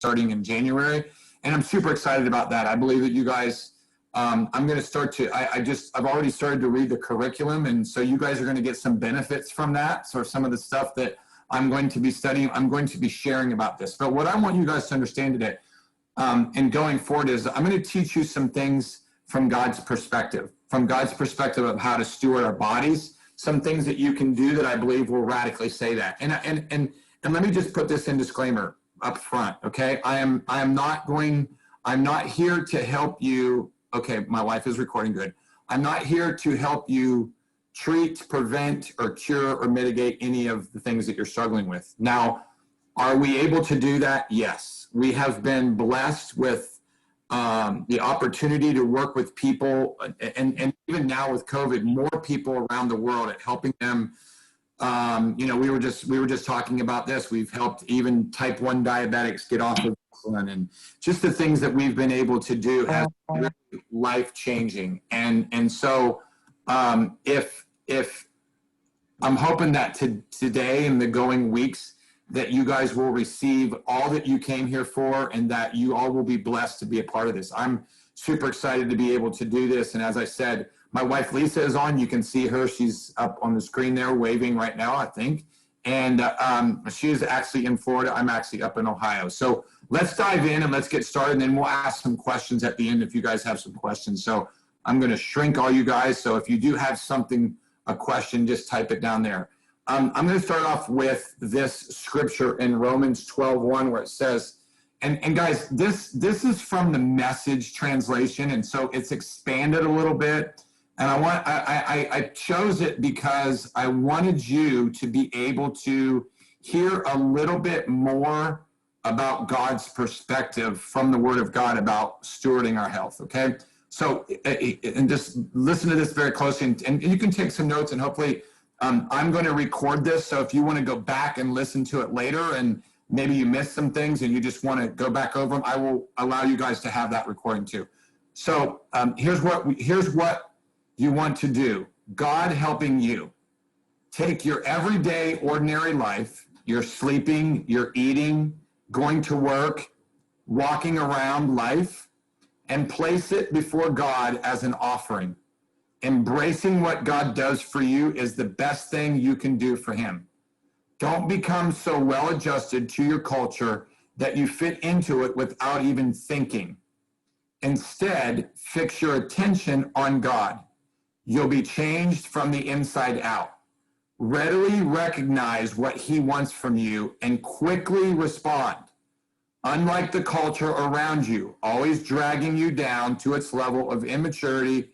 starting in January. And I'm super excited about that. I believe that you guys, I'm going to start to, I've already started to read the curriculum. And so you guys are going to get some benefits from that. So some of the stuff that I'm going to be studying, I'm going to be sharing about this. But what I want you guys to understand today, and going forward, is I'm going to teach you some things from God's perspective of how to steward our bodies, some things that you can do that I believe will radically say that. And let me just put this in disclaimer up front, okay? I'm not here to help you. Okay, my wife is recording, good. I'm not here to help you treat, prevent, or cure, or mitigate any of the things that you're struggling with. Now, are we able to do that? Yes. We have been blessed with the opportunity to work with people, and even now with COVID, more people around the world at helping them. We were just talking about this. We've helped even type 1 diabetics get off of insulin, and just the things that we've been able to do has been really life-changing. And so if I'm hoping that today and the going weeks, that you guys will receive all that you came here for, and that you all will be blessed to be a part of this. I'm super excited to be able to do this. And as I said, my wife Lisa is on. You can see her. She's up on the screen there waving right now, I think. And she is actually in Florida. I'm actually up in Ohio. So let's dive in and let's get started. And then we'll ask some questions at the end if you guys have some questions. So I'm going to shrink all you guys. So if you do have a question, just type it down there. I'm going to start off with this scripture in Romans 12:1, where it says, and guys, this is from the Message translation, and so it's expanded a little bit. And I chose it because I wanted you to be able to hear a little bit more about God's perspective from the Word of God about stewarding our health. Okay, so and just listen to this very closely, and you can take some notes, and hopefully. I'm going to record this, so if you want to go back and listen to it later, and maybe you missed some things and you just want to go back over them, I will allow you guys to have that recording too. So here's what you want to do. God helping you. Take your everyday, ordinary life, your sleeping, your eating, going to work, walking around life, and place it before God as an offering. Embracing what God does for you is the best thing you can do for him. Don't become so well adjusted to your culture that you fit into it without even thinking. Instead, fix your attention on God. You'll be changed from the inside out. Readily recognize what he wants from you and quickly respond. Unlike the culture around you, always dragging you down to its level of immaturity,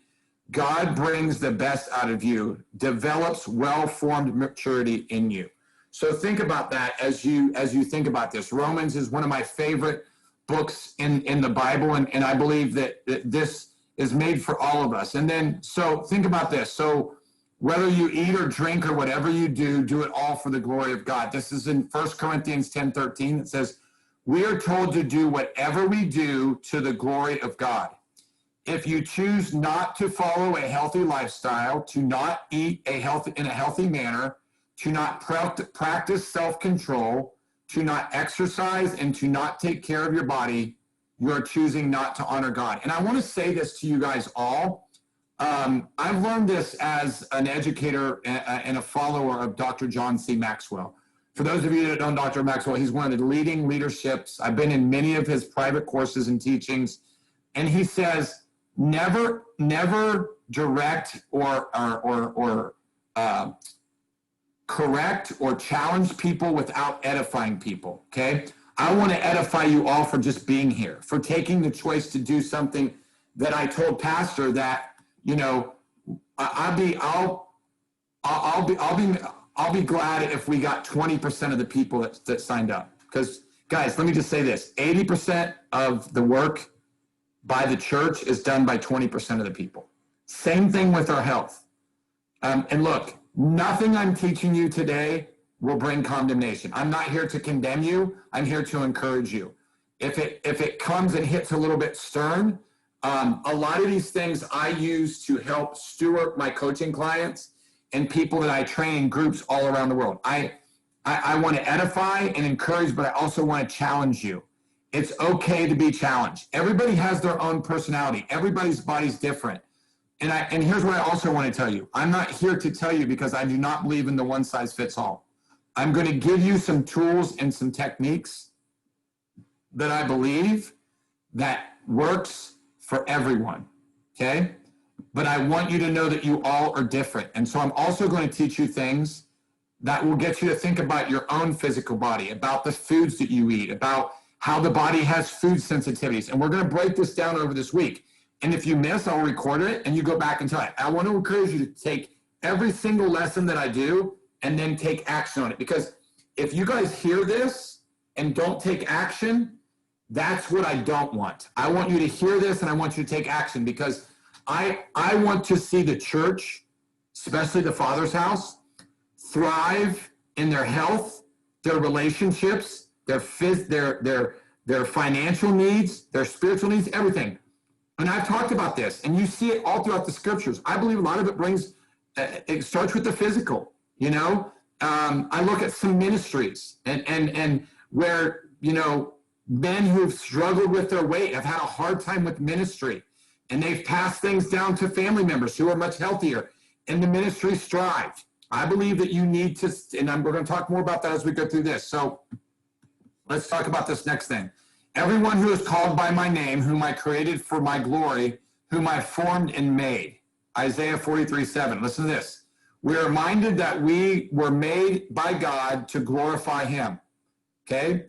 God brings the best out of you, develops well-formed maturity in you. So think about that as you think about this. Romans is one of my favorite books in the Bible, and I believe that this is made for all of us. And then, so think about this. So whether you eat or drink or whatever you do, do it all for the glory of God. This is in 1 Corinthians 10:13. It says, we are told to do whatever we do to the glory of God. If you choose not to follow a healthy lifestyle, to not eat in a healthy manner, to not practice self-control, to not exercise, and to not take care of your body, you are choosing not to honor God. And I want to say this to you guys all. I've learned this as an educator and a follower of Dr. John C. Maxwell. For those of you that don't know Dr. Maxwell, he's one of the leading leaderships. I've been in many of his private courses and teachings. And he says, never direct or correct or challenge people without edifying people, okay? I want to edify you all for just being here, for taking the choice to do something that I told Pastor that, you know, I'll be glad if we got 20% of the people that signed up. Because guys, let me just say this, 80% of the work by the church is done by 20% of the people. Same thing with our health. And look, nothing I'm teaching you today will bring condemnation. I'm not here to condemn you. I'm here to encourage you. If it comes and hits a little bit stern, a lot of these things I use to help steward my coaching clients and people that I train in groups all around the world. I want to edify and encourage, but I also want to challenge you. It's okay to be challenged. Everybody has their own personality. Everybody's body's different. And here's what I also want to tell you. I'm not here to tell you because I do not believe in the one size fits all. I'm going to give you some tools and some techniques that I believe that works for everyone, okay? But I want you to know that you all are different. And so I'm also going to teach you things that will get you to think about your own physical body, about the foods that you eat, about how the body has food sensitivities. And we're going to break this down over this week. And if you miss, I'll record it and you go back and tell it. I want to encourage you to take every single lesson that I do and then take action on it. Because if you guys hear this and don't take action, that's what I don't want. I want you to hear this and I want you to take action, because I want to see the church, especially the Father's house, thrive in their health, their relationships, their financial needs, their spiritual needs, everything. And I've talked about this, and you see it all throughout the scriptures. I believe a lot of it it starts with the physical, you know. I look at some ministries and where, you know, men who've struggled with their weight have had a hard time with ministry, and they've passed things down to family members who are much healthier, and the ministry thrived. I believe that you need to, and we're going to talk more about that as we go through this. So let's talk about this next thing. Everyone who is called by my name, whom I created for my glory, whom I formed and made. Isaiah 43:7. Listen to this. We are reminded that we were made by God to glorify him. Okay?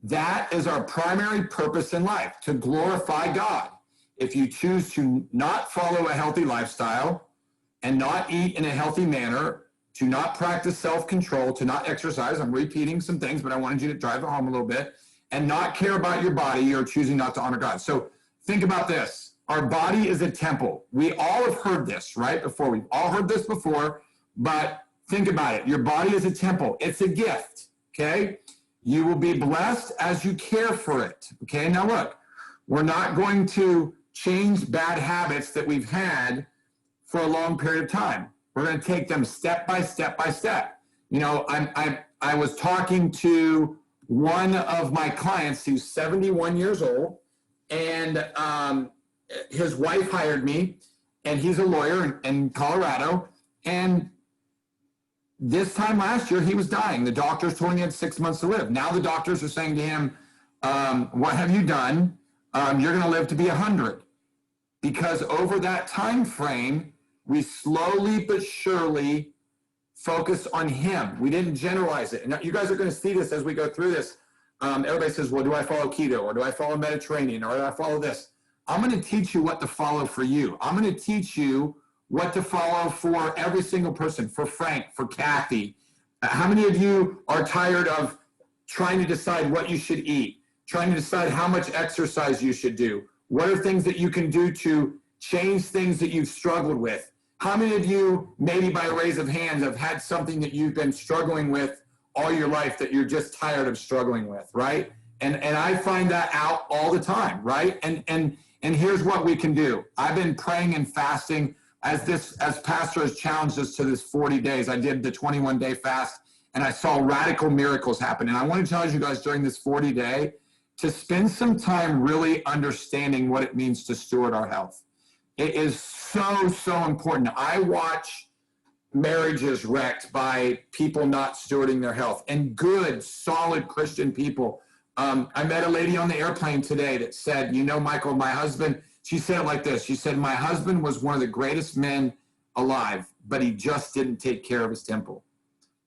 That is our primary purpose in life, to glorify God. If you choose to not follow a healthy lifestyle and not eat in a healthy manner, to not practice self-control, to not exercise, I'm repeating some things, but I wanted you to drive it home a little bit, and not care about your body, you're choosing not to honor God. So think about this. Our body is a temple. We all have heard this, right? We've all heard this before, but think about it. Your body is a temple. It's a gift, okay? You will be blessed as you care for it, okay? Now look, we're not going to change bad habits that we've had for a long period of time. We're going to take them step by step by step. You know, I was talking to one of my clients who's 71 years old, and his wife hired me, and he's a lawyer in Colorado, and this time last year, he was dying. The doctors told him he had 6 months to live. Now the doctors are saying to him, what have you done? You're going to live to be 100. Because over that time frame, we slowly but surely focused on him. We didn't generalize it. And you guys are going to see this as we go through this. Everybody says, well, do I follow keto, or do I follow Mediterranean, or do I follow this? I'm going to teach you what to follow for you. I'm going to teach you what to follow for every single person, for Frank, for Kathy. How many of you are tired of trying to decide what you should eat, trying to decide how much exercise you should do? What are things that you can do to change things that you've struggled with? How many of you, maybe by a raise of hands, have had something that you've been struggling with all your life that you're just tired of struggling with, right? And I find that out all the time, right? And here's what we can do. I've been praying and fasting as Pastor has challenged us to this 40 days. I did the 21-day fast, and I saw radical miracles happen. And I want to challenge you guys during this 40-day to spend some time really understanding what it means to steward our health. It is so, so important. I watch marriages wrecked by people not stewarding their health, and good, solid Christian people. I met a lady on the airplane today that said, you know, Michael, my husband, she said it like this. She said, my husband was one of the greatest men alive, but he just didn't take care of his temple.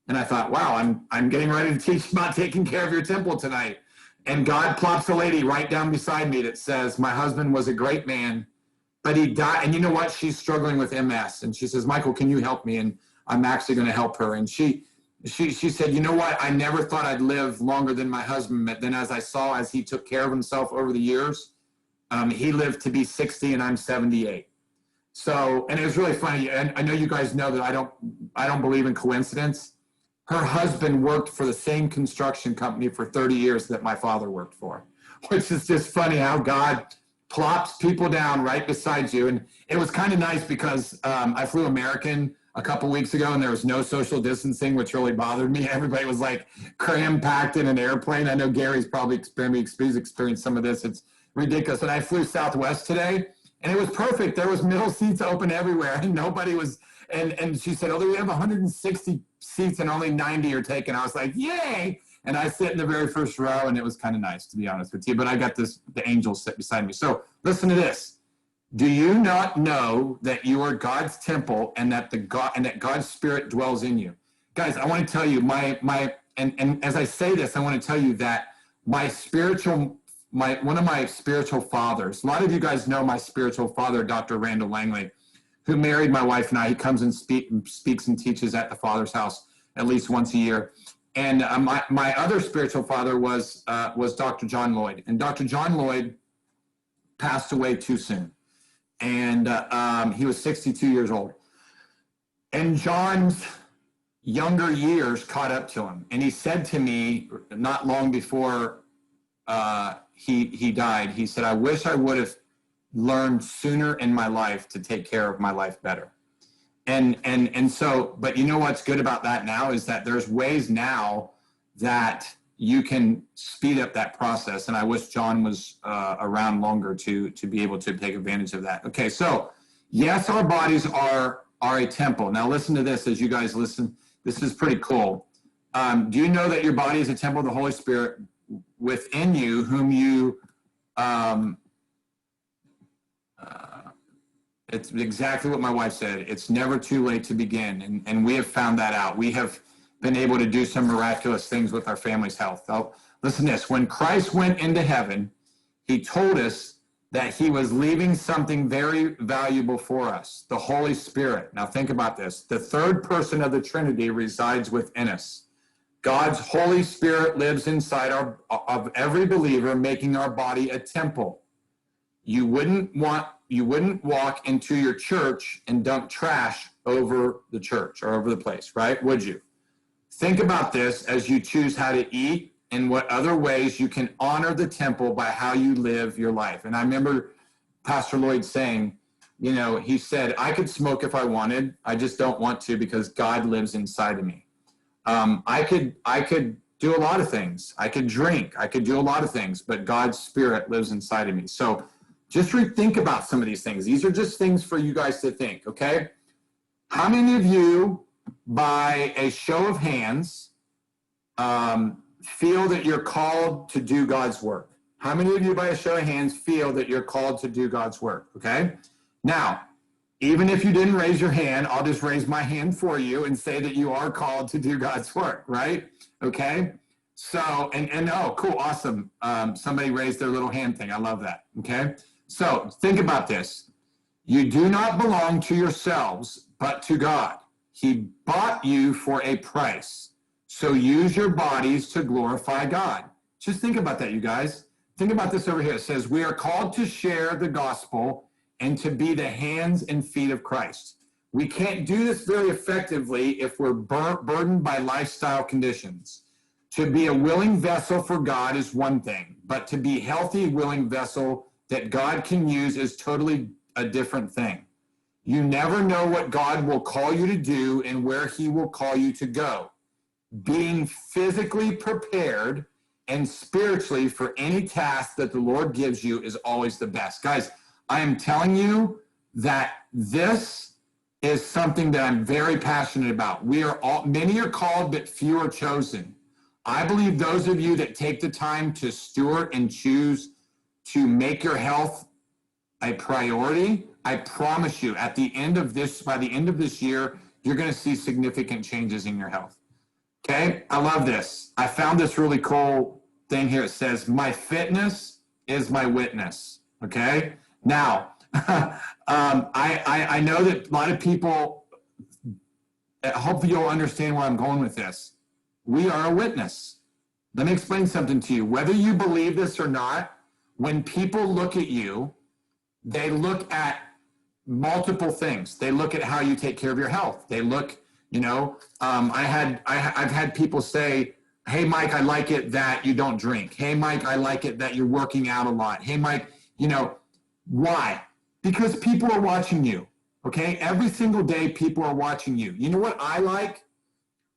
And I thought, wow, I'm getting ready to teach about taking care of your temple tonight. And God plops a lady right down beside me that says, my husband was a great man, but he died. And you know what? She's struggling with MS. And she says, Michael, can you help me? And I'm actually going to help her. And she said, you know what? I never thought I'd live longer than my husband. But then as I saw, as he took care of himself over the years, he lived to be 60 and I'm 78. So, and it was really funny. And I know you guys know that I don't believe in coincidence. Her husband worked for the same construction company for 30 years that my father worked for, which is just funny how God plops people down right beside you. And it was kind of nice because I flew American. a couple weeks ago and there was no social distancing, which really bothered me. Everybody was like cram packed in an airplane. I know Gary's probably experienced some of this. It's ridiculous. And I flew Southwest today and it was perfect. There was middle seats open everywhere and nobody was, and she said, oh, we have 160 seats and only 90 are taken. I was like, yay. And I sit in the very first row and it was kind of nice, to be honest with you, but I got the angels sit beside me. So listen to this. Do you not know that you are God's temple and that God's Spirit dwells in you? Guys, I want to tell you and as I say this, I want to tell you that one of my spiritual fathers, a lot of you guys know my spiritual father, Dr. Randall Langley, who married my wife and I. He comes and speaks and teaches at the Father's house at least once a year. And my other spiritual father was Dr. John Lloyd. And Dr. John Lloyd passed away too soon. And he was 62 years old. And John's younger years caught up to him. And he said to me not long before he died, he said, I wish I would have learned sooner in my life to take care of my life better. And so, but you know what's good about that now is that there's ways now that you can speed up that process. And I wish John was around longer to be able to take advantage of that. Okay, so yes, our bodies are a temple. Now listen to this as you guys listen. This is pretty cool. Do you know that your body is a temple of the Holy Spirit within you, whom you, it's exactly what my wife said. It's never too late to begin. And we have found that out. We have been able to do some miraculous things with our family's health. Now, listen to this. When Christ went into heaven, he told us that he was leaving something very valuable for us, the Holy Spirit. Now think about this. The third person of the Trinity resides within us. God's Holy Spirit lives inside of every believer, making our body a temple. You wouldn't walk into your church and dump trash over the church or over the place, right? Would you? Think about this as you choose how to eat and what other ways you can honor the temple by how you live your life. And I remember Pastor Lloyd saying, you know, he said, I could smoke if I wanted. I just don't want to because God lives inside of me. I could do a lot of things. I could drink. I could do a lot of things, but God's Spirit lives inside of me. So just rethink about some of these things. These are just things for you guys to think, okay? How many of you, by a show of hands, feel that you're called to do God's work? How many of you, by a show of hands, feel that you're called to do God's work, okay? Now, even if you didn't raise your hand, I'll just raise my hand for you and say that you are called to do God's work, right? Okay? So, and oh, cool, awesome. Somebody raised their little hand thing. I love that, okay? So, think about this. You do not belong to yourselves, but to God. He bought you for a price. So use your bodies to glorify God. Just think about that, you guys. Think about this over here. It says, we are called to share the gospel and to be the hands and feet of Christ. We can't do this very effectively if we're burdened by lifestyle conditions. To be a willing vessel for God is one thing, but to be a healthy, willing vessel that God can use is totally a different thing. You never know what God will call you to do and where he will call you to go. Being physically prepared and spiritually for any task that the Lord gives you is always the best. Guys, I am telling you that this is something that I'm very passionate about. Many are called, but few are chosen. I believe those of you that take the time to steward and choose to make your health a priority, I promise you, by the end of this year, you're going to see significant changes in your health. Okay, I love this. I found this really cool thing here. It says, my fitness is my witness. Okay, now, I know that a lot of people, hopefully you'll understand where I'm going with this. We are a witness. Let me explain something to you. Whether you believe this or not, when people look at you, they look at multiple things. They look at how you take care of your health. They look, you know, I've had people say, hey, Mike, I like it that you don't drink. Hey, Mike, I like it that you're working out a lot. Hey, Mike, you know, why? Because people are watching you, Okay, every single day people are watching you. You know what I like?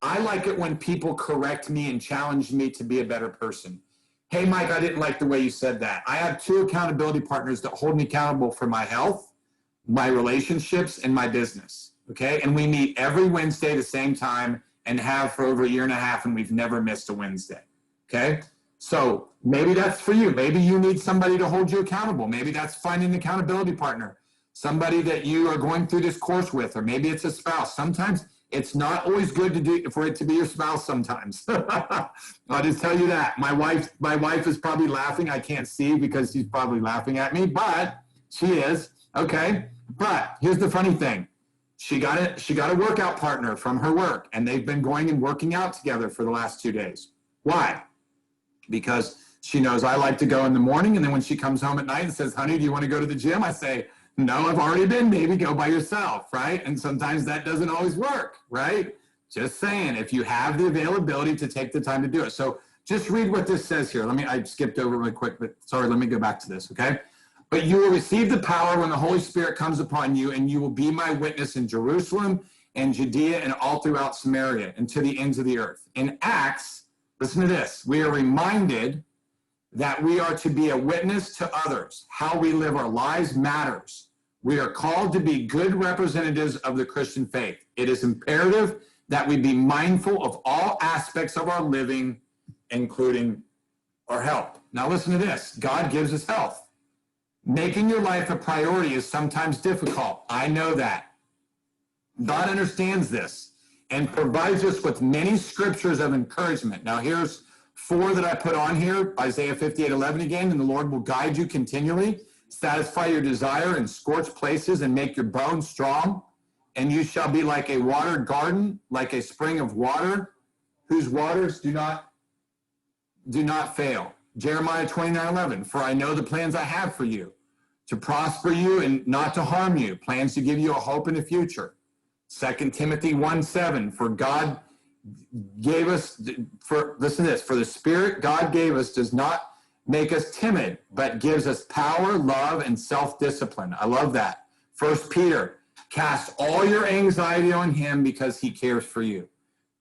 I like it when people correct me and challenge me to be a better person. Hey, Mike, I didn't like the way you said that. I have 2 accountability partners that hold me accountable for my health, my relationships, and my business. Okay, and we meet every Wednesday the same time and have for over a year and a half, and we've never missed a Wednesday. Okay, so maybe that's for you. Maybe you need somebody to hold you accountable. Maybe that's finding an accountability partner, somebody that you are going through this course with, or maybe it's a spouse. Sometimes it's not always good to do for it to be your spouse sometimes. I'll just tell you that. My wife is probably laughing. I can't see because she's probably laughing at me, but she is. Okay. But here's the funny thing. She got a workout partner from her work, and they've been going and working out together for the last 2 days. Why? Because she knows I like to go in the morning, and then when she comes home at night and says, honey, do you want to go to the gym? I say, no, I've already been. Maybe go by yourself, right? And sometimes that doesn't always work, right? Just saying, if you have the availability to take the time to do it. So just read what this says here. I skipped over really quick, but sorry, let me go back to this, okay? But you will receive the power when the Holy Spirit comes upon you, and you will be my witness in Jerusalem and Judea and all throughout Samaria and to the ends of the earth. In Acts, listen to this, we are reminded that we are to be a witness to others. How we live our lives matters. We are called to be good representatives of the Christian faith. It is imperative that we be mindful of all aspects of our living, including our health. Now listen to this. God gives us health. Making your life a priority is sometimes difficult. I know that. God understands this and provides us with many scriptures of encouragement. Now here's 4 that I put on here. Isaiah 58:11 again. And the Lord will guide you continually, satisfy your desire in scorched places, and make your bones strong. And you shall be like a watered garden, like a spring of water, whose waters do not fail. Jeremiah 29:11. For I know the plans I have for you, to prosper you and not to harm you, plans to give you a hope in the future. 2 Timothy 1:7. For God gave us, listen to this, for the Spirit God gave us does not make us timid, but gives us power, love, and self-discipline. I love that. 1 Peter, cast all your anxiety on him because he cares for you.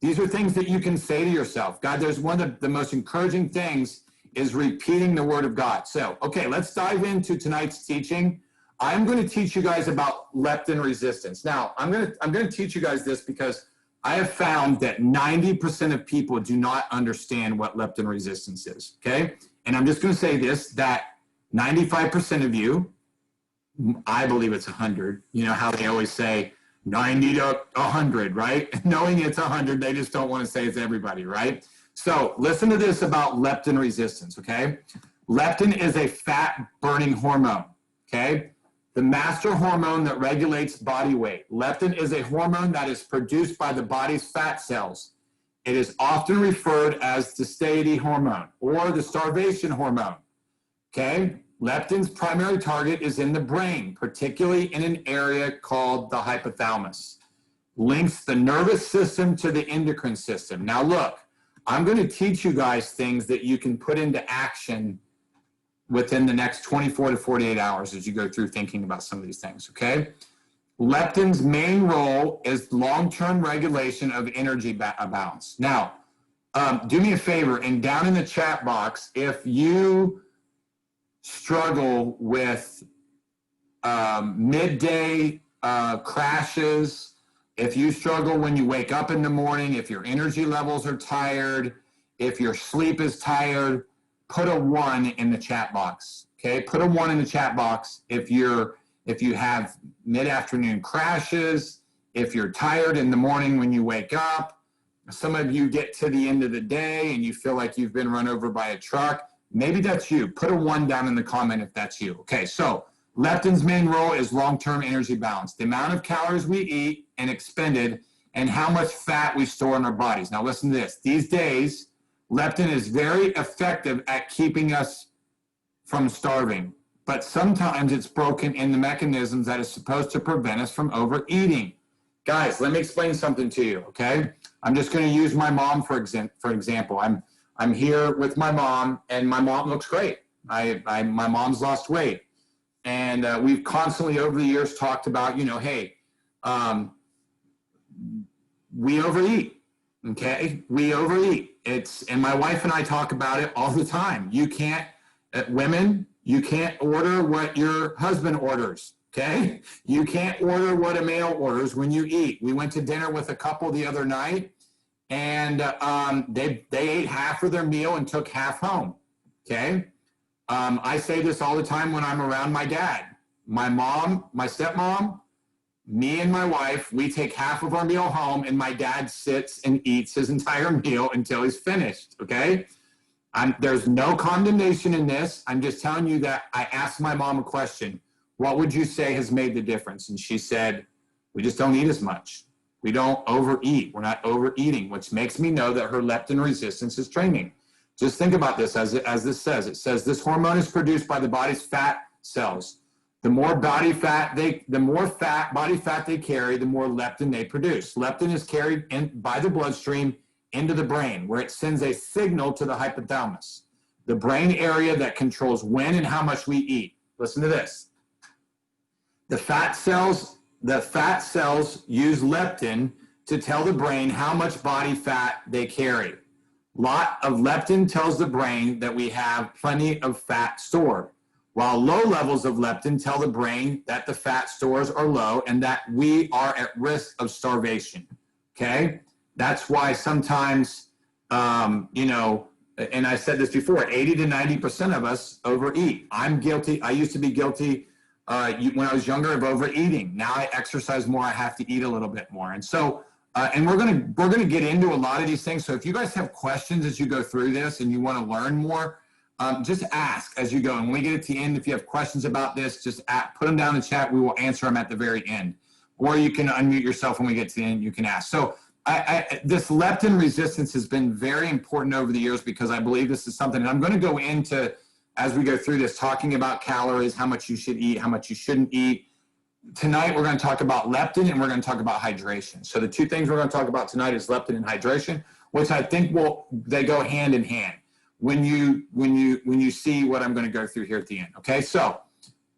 These are things that you can say to yourself. God, there's one of the most encouraging things is repeating the word of God. So, okay, let's dive into tonight's teaching. I'm going to teach you guys about leptin resistance. Now, I'm going to teach you guys this because I have found that 90% of people do not understand what leptin resistance is, okay? And I'm just going to say this, that 95% of you, I believe it's 100, you know how they always say 90 to 100, right? Knowing it's 100, they just don't want to say it's everybody, right? So listen to this about leptin resistance, okay? Leptin is a fat-burning hormone, okay? The master hormone that regulates body weight. Leptin is a hormone that is produced by the body's fat cells. It is often referred as the satiety hormone or the starvation hormone, okay? Leptin's primary target is in the brain, particularly in an area called the hypothalamus. Links the nervous system to the endocrine system. Now look, I'm going to teach you guys things that you can put into action within the next 24 to 48 hours as you go through thinking about some of these things, okay? Leptin's main role is long-term regulation of energy balance. Now, do me a favor, and down in the chat box, if you struggle with midday crashes, if you struggle when you wake up in the morning, if your energy levels are tired, if your sleep is tired, put a 1 in the chat box, okay? Put a 1 in the chat box if you have mid-afternoon crashes, if you're tired in the morning when you wake up. Some of you get to the end of the day and you feel like you've been run over by a truck. Maybe that's you. Put a 1 down in the comment if that's you. Okay, so leptin's main role is long-term energy balance. The amount of calories we eat and expended and how much fat we store in our bodies. Now listen to this. These days, leptin is very effective at keeping us from starving, but sometimes it's broken in the mechanisms that is supposed to prevent us from overeating. Guys, let me explain something to you, okay? I'm just going to use my mom for example. I'm here with my mom, and my mom looks great. My mom's lost weight, and we've constantly over the years talked about, you know, hey, We overeat, okay? We overeat. And my wife and I talk about it all the time. You can't, women, you can't order what your husband orders, okay? You can't order what a male orders when you eat. We went to dinner with a couple the other night, and they ate half of their meal and took half home, okay? I say this all the time when I'm around my dad. My mom, my stepmom, me and my wife, we take half of our meal home, and my dad sits and eats his entire meal until he's finished, okay? There's no condemnation in this. I'm just telling you that I asked my mom a question. What would you say has made the difference? And she said, we just don't eat as much. We don't overeat. We're not overeating, which makes me know that her leptin resistance is training. Just think about this as this says. It says this hormone is produced by the body's fat cells. The more body fat body fat they carry, the more leptin they produce. Leptin is carried by the bloodstream into the brain, where it sends a signal to the hypothalamus, the brain area that controls when and how much we eat. Listen to this. The fat cells use leptin to tell the brain how much body fat they carry. Lot of leptin tells the brain that we have plenty of fat stored, while low levels of leptin tell the brain that the fat stores are low and that we are at risk of starvation, okay? That's why sometimes, and I said this before, 80 to 90% of us overeat. I'm guilty. I used to be guilty when I was younger of overeating. Now I exercise more. I have to eat a little bit more. And so, and we're gonna get into a lot of these things. So if you guys have questions as you go through this and you want to learn more, just ask as you go. And when we get to the end, if you have questions about this, just put them down in the chat. We will answer them at the very end. Or you can unmute yourself when we get to the end. You can ask. So this leptin resistance has been very important over the years, because I believe this is something, and I'm going to go into, as we go through this, talking about calories, how much you should eat, how much you shouldn't eat. Tonight, we're going to talk about leptin, and we're going to talk about hydration. So the two things we're going to talk about tonight is leptin and hydration, which I think they go hand in hand when you see what I'm going to go through here at the end. Okay, so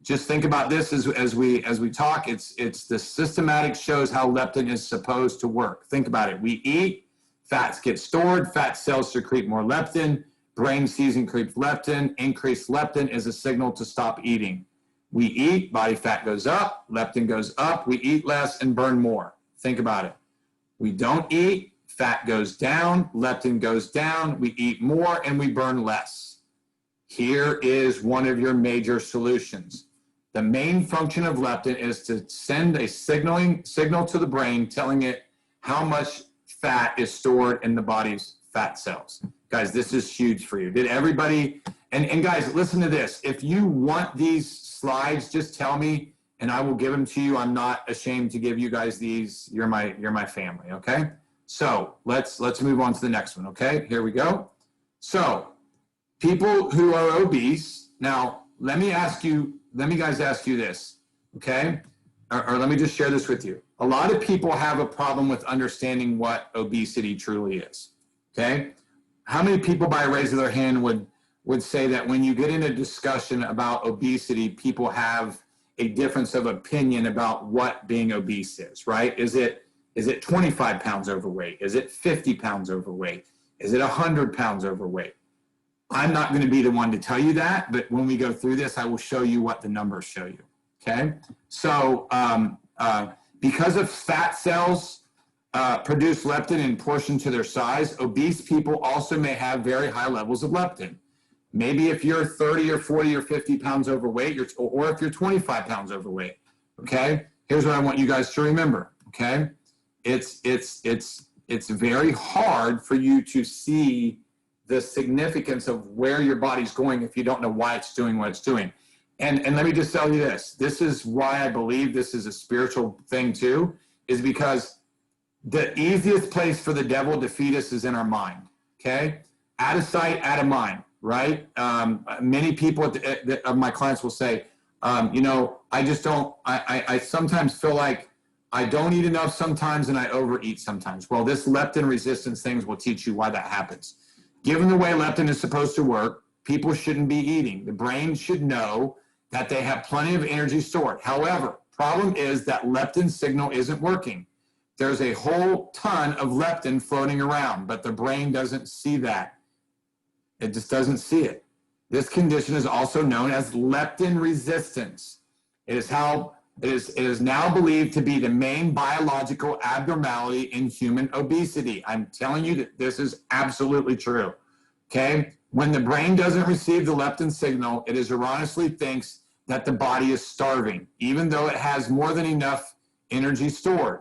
just think about this as we talk. It's the systematic shows how leptin is supposed to work. Think about it. We eat, fats get stored, fat cells secrete more leptin, brain sees increased leptin. Increased leptin is a signal to stop eating. We eat, body fat goes up, leptin goes up. We eat less and burn more. Think about it. We don't eat, fat goes down, leptin goes down. We eat more and we burn less. Here is one of your major solutions. The main function of leptin is to send a signal to the brain telling it how much fat is stored in the body's fat cells. Guys, this is huge for you. Did everybody, and guys, listen to this. If you want these slides, just tell me and I will give them to you. I'm not ashamed to give you guys these. You're my family, okay? So let's move on to the next one, okay? Here we go. So people who are obese, now let me guys ask you this, okay? Or let me just share this with you. A lot of people have a problem with understanding what obesity truly is, okay? How many people by a raise of their hand would say that when you get in a discussion about obesity, people have a difference of opinion about what being obese is, right? Is it 25 pounds overweight? Is it 50 pounds overweight? Is it 100 pounds overweight? I'm not going to be the one to tell you that, but when we go through this, I will show you what the numbers show you, okay? So because of fat cells produce leptin in proportion to their size, obese people also may have very high levels of leptin. Maybe if you're 30 or 40 or 50 pounds overweight, or if you're 25 pounds overweight, okay? Here's what I want you guys to remember, okay? It's very hard for you to see the significance of where your body's going if you don't know why it's doing what it's doing. And let me just tell you this. This is why I believe this is a spiritual thing too, is because the easiest place for the devil to defeat us is in our mind, okay? Out of sight, out of mind, right? Many people of my clients will say, I sometimes feel like I don't eat enough sometimes and I overeat sometimes. Well, this leptin resistance things will teach you why that happens. Given the way leptin is supposed to work, people shouldn't be eating. The brain should know that they have plenty of energy stored. However, problem is that leptin signal isn't working. There's a whole ton of leptin floating around, but the brain doesn't see that. It just doesn't see it. This condition is also known as leptin resistance. It is now believed to be the main biological abnormality in human obesity. I'm telling you that this is absolutely true. Okay? When the brain doesn't receive the leptin signal, it is erroneously thinks that the body is starving, even though it has more than enough energy stored.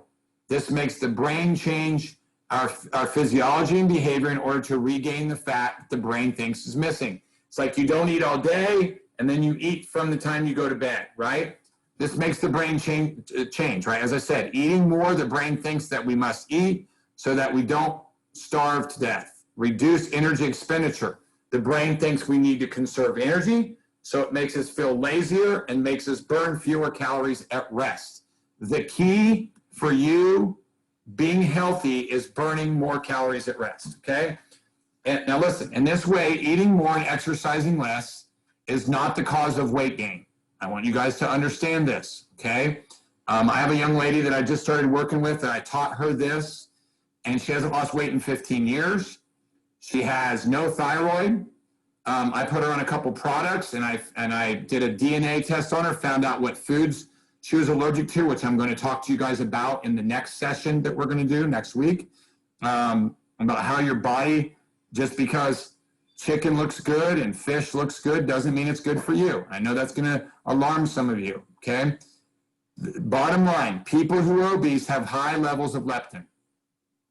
This makes the brain change our physiology and behavior in order to regain the fat that the brain thinks is missing. It's like you don't eat all day, and then you eat from the time you go to bed, right? This makes the brain change, right? As I said, eating more, the brain thinks that we must eat so that we don't starve to death. Reduce energy expenditure. The brain thinks we need to conserve energy, so it makes us feel lazier and makes us burn fewer calories at rest. The key for you being healthy is burning more calories at rest, okay? And now listen, in this way, eating more and exercising less is not the cause of weight gain. I want you guys to understand this, okay? I have a young lady that I just started working with, and I taught her this, and she hasn't lost weight in 15 years. She has no thyroid. I put her on a couple products, and I did a DNA test on her, found out what foods she was allergic to, which I'm going to talk to you guys about in the next session that we're going to do next week, about how your body, just because chicken looks good and fish looks good doesn't mean it's good for you. I know that's going to alarm some of you, okay? Bottom line, people who are obese have high levels of leptin,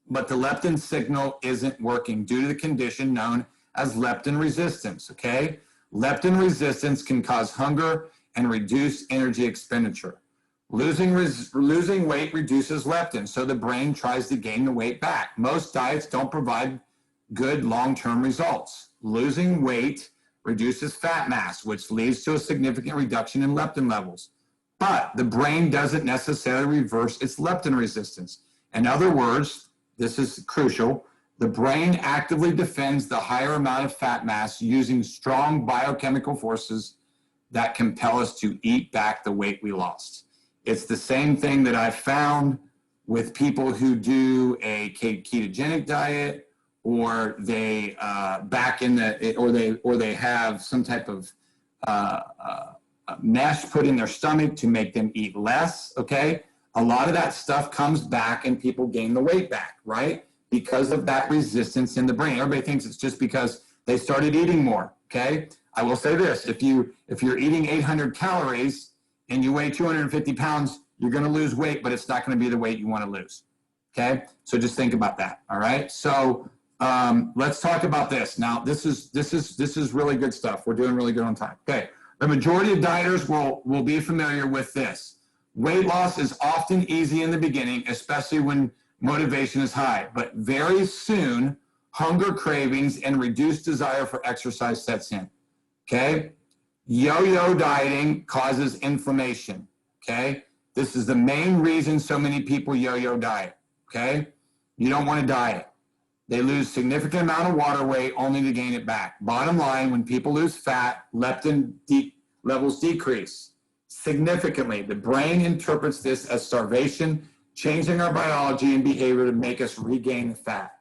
but the leptin signal isn't working due to the condition known as leptin resistance, okay? Leptin resistance can cause hunger and reduce energy expenditure. Losing weight reduces leptin, so the brain tries to gain the weight back. Most diets don't provide good long-term results. Losing weight reduces fat mass, which leads to a significant reduction in leptin levels. But the brain doesn't necessarily reverse its leptin resistance. In other words, this is crucial, the brain actively defends the higher amount of fat mass using strong biochemical forces that compel us to eat back the weight we lost. It's the same thing that I've found with people who do a ketogenic diet, or they or they have some type of mesh put in their stomach to make them eat less. Okay, a lot of that stuff comes back, and people gain the weight back, right? Because of that resistance in the brain. Everybody thinks it's just because they started eating more. Okay, I will say this: if you're eating 800 calories and you weigh 250 pounds, you're going to lose weight, but it's not going to be the weight you want to lose. Okay, so just think about that. All right, so let's talk about this. Now, this is really good stuff. We're doing really good on time. Okay, the majority of dieters will be familiar with this. Weight loss is often easy in the beginning, especially when motivation is high, but very soon hunger cravings and reduced desire for exercise sets in. Okay, yo-yo dieting causes inflammation. Okay, this is the main reason so many people yo-yo diet. Okay, you don't want to diet. They lose significant amount of water weight only to gain it back. Bottom line, when people lose fat, leptin levels decrease significantly. The brain interprets this as starvation, changing our biology and behavior to make us regain the fat.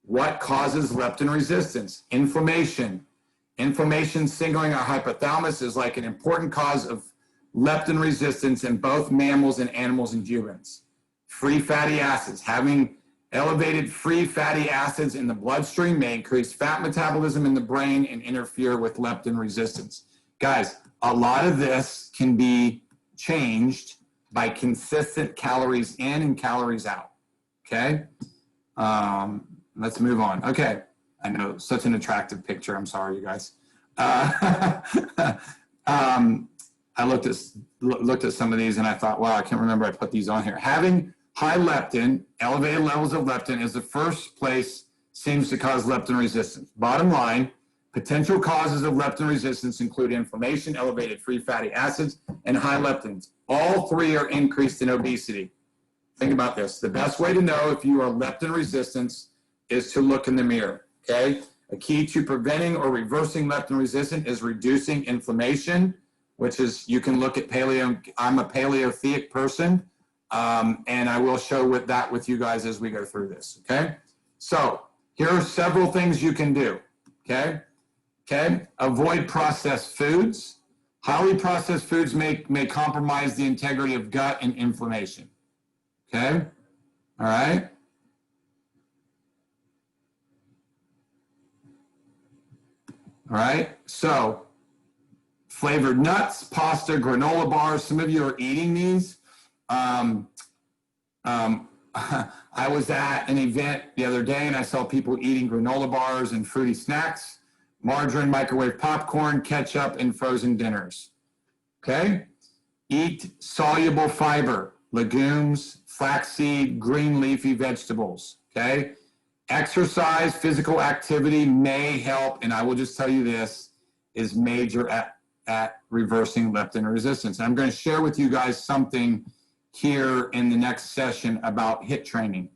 What causes leptin resistance? Inflammation. Inflammation signaling our hypothalamus is like an important cause of leptin resistance in both mammals and animals and humans. Free fatty acids. Having elevated free fatty acids in the bloodstream may increase fat metabolism in the brain and interfere with leptin resistance. Guys, a lot of this can be changed by consistent calories in and calories out. Okay? Let's move on. Okay. I know, such an attractive picture. I'm sorry, you guys. I looked at some of these and I thought, wow, I can't remember I put these on here. Having high leptin, elevated levels of leptin is the first place seems to cause leptin resistance. Bottom line, potential causes of leptin resistance include inflammation, elevated free fatty acids, and high leptins. All three are increased in obesity. Think about this. The best way to know if you are leptin resistant is to look in the mirror. Okay, a key to preventing or reversing leptin resistance is reducing inflammation, which is, you can look at paleo. I'm a paleotheic person, and I will show with you guys as we go through this, okay? So here are several things you can do, okay? Okay, avoid processed foods. Highly processed foods may compromise the integrity of gut and inflammation, okay? All right. All right, so flavored nuts, pasta, granola bars. Some of you are eating these. I was at an event the other day and I saw people eating granola bars and fruity snacks, margarine, microwave popcorn, ketchup, and frozen dinners. Okay? Eat soluble fiber, legumes, flaxseed, green leafy vegetables. Okay? Exercise, physical activity may help, and I will just tell you this, is major at reversing leptin resistance. And I'm going to share with you guys something here in the next session about HIIT training.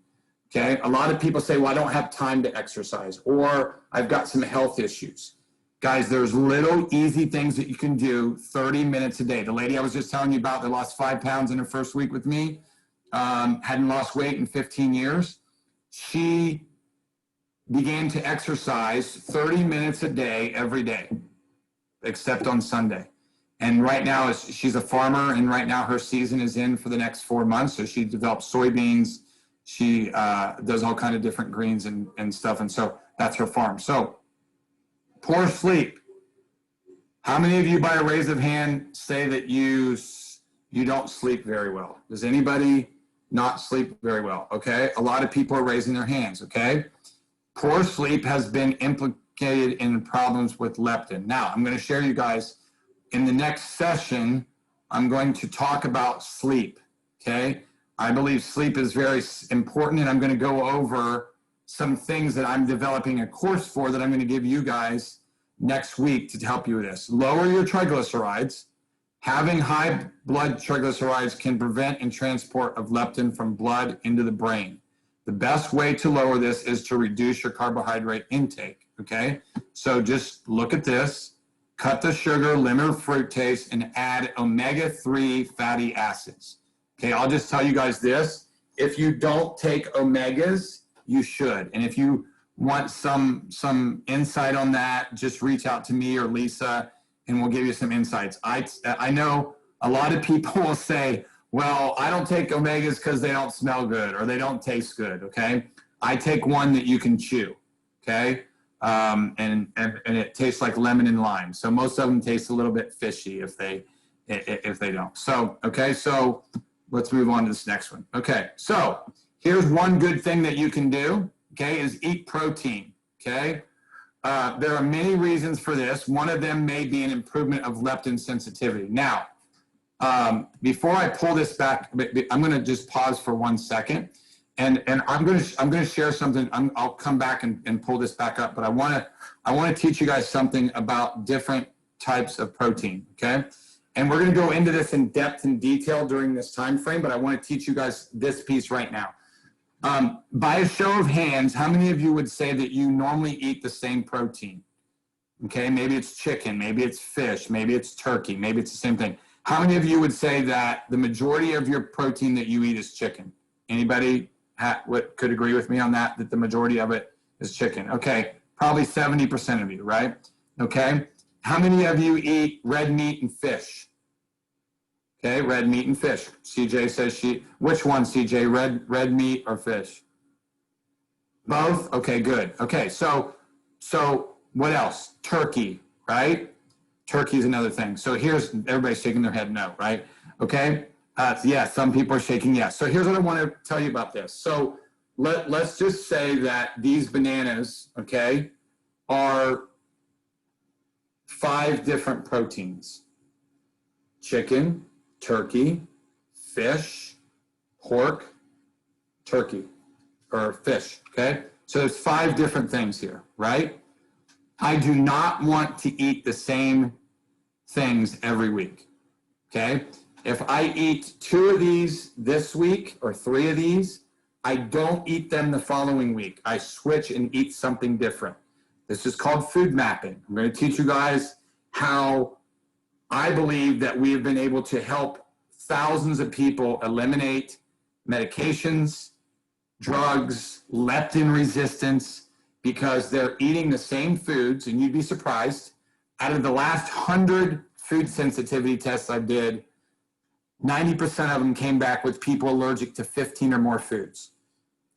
Okay, a lot of people say, well, I don't have time to exercise, or I've got some health issues. Guys, there's little easy things that you can do 30 minutes a day. The lady I was just telling you about that lost 5 pounds in her first week with me, hadn't lost weight in 15 years. She began to exercise 30 minutes a day every day, except on Sunday. And right now, she's a farmer, and right now her season is in for the next 4 months. So she develops soybeans. She does all kind of different greens and stuff. And so that's her farm. So poor sleep. How many of you, by a raise of hand, say that you don't sleep very well? Does anybody not sleep very well? Okay. A lot of people are raising their hands. Okay. Poor sleep has been implicated in problems with leptin. Now, I'm going to share you guys in the next session. I'm going to talk about sleep. Okay. I believe sleep is very important, and I'm going to go over some things that I'm developing a course for that I'm going to give you guys next week to help you with this. Lower your triglycerides. Having high blood triglycerides can prevent and transport of leptin from blood into the brain. The best way to lower this is to reduce your carbohydrate intake, okay? So just look at this, cut the sugar, limit fructose, and add omega-3 fatty acids. Okay, I'll just tell you guys this. If you don't take omegas, you should. And if you want some insight on that, just reach out to me or Lisa, and we'll give you some insights. I know a lot of people will say, well, I don't take omegas because they don't smell good or they don't taste good, okay? I take one that you can chew, okay? And it tastes like lemon and lime. So most of them taste a little bit fishy if they don't. So, okay, so let's move on to this next one. Okay, so here's one good thing that you can do, okay, is eat protein, okay? There are many reasons for this. One of them may be an improvement of leptin sensitivity. Now, before I pull this back, I'm going to just pause for 1 second, and I'm going to share something. I'll come back and pull this back up, but I want to teach you guys something about different types of protein. Okay, and we're going to go into this in depth and detail during this time frame, but I want to teach you guys this piece right now. By a show of hands, how many of you would say that you normally eat the same protein? Okay, maybe it's chicken, maybe it's fish, maybe it's turkey, maybe it's the same thing. How many of you would say that the majority of your protein that you eat is chicken? Anybody could agree with me on that the majority of it is chicken? Okay, probably 70% of you, right? Okay, how many of you eat red meat and fish? Okay, red meat and fish. CJ says which one, CJ, red meat or fish? Both? Okay, good. Okay, so what else? Turkey, right? Turkey is another thing. So here's, everybody's shaking their head no, right? Okay, yeah, some people are shaking yes. So here's what I want to tell you about this. So let's just say that these bananas, okay, are 5 different proteins. Chicken, turkey, fish, pork, turkey, or fish, okay? So there's 5 different things here, right? I do not want to eat the same things every week, okay? If I eat 2 of these this week or 3 of these, I don't eat them the following week. I switch and eat something different. This is called food mapping. I'm going to teach you guys how I believe that we have been able to help thousands of people eliminate medications, drugs, leptin resistance, because they're eating the same foods. And you'd be surprised, out of the last 100 food sensitivity tests I did, 90% of them came back with people allergic to 15 or more foods.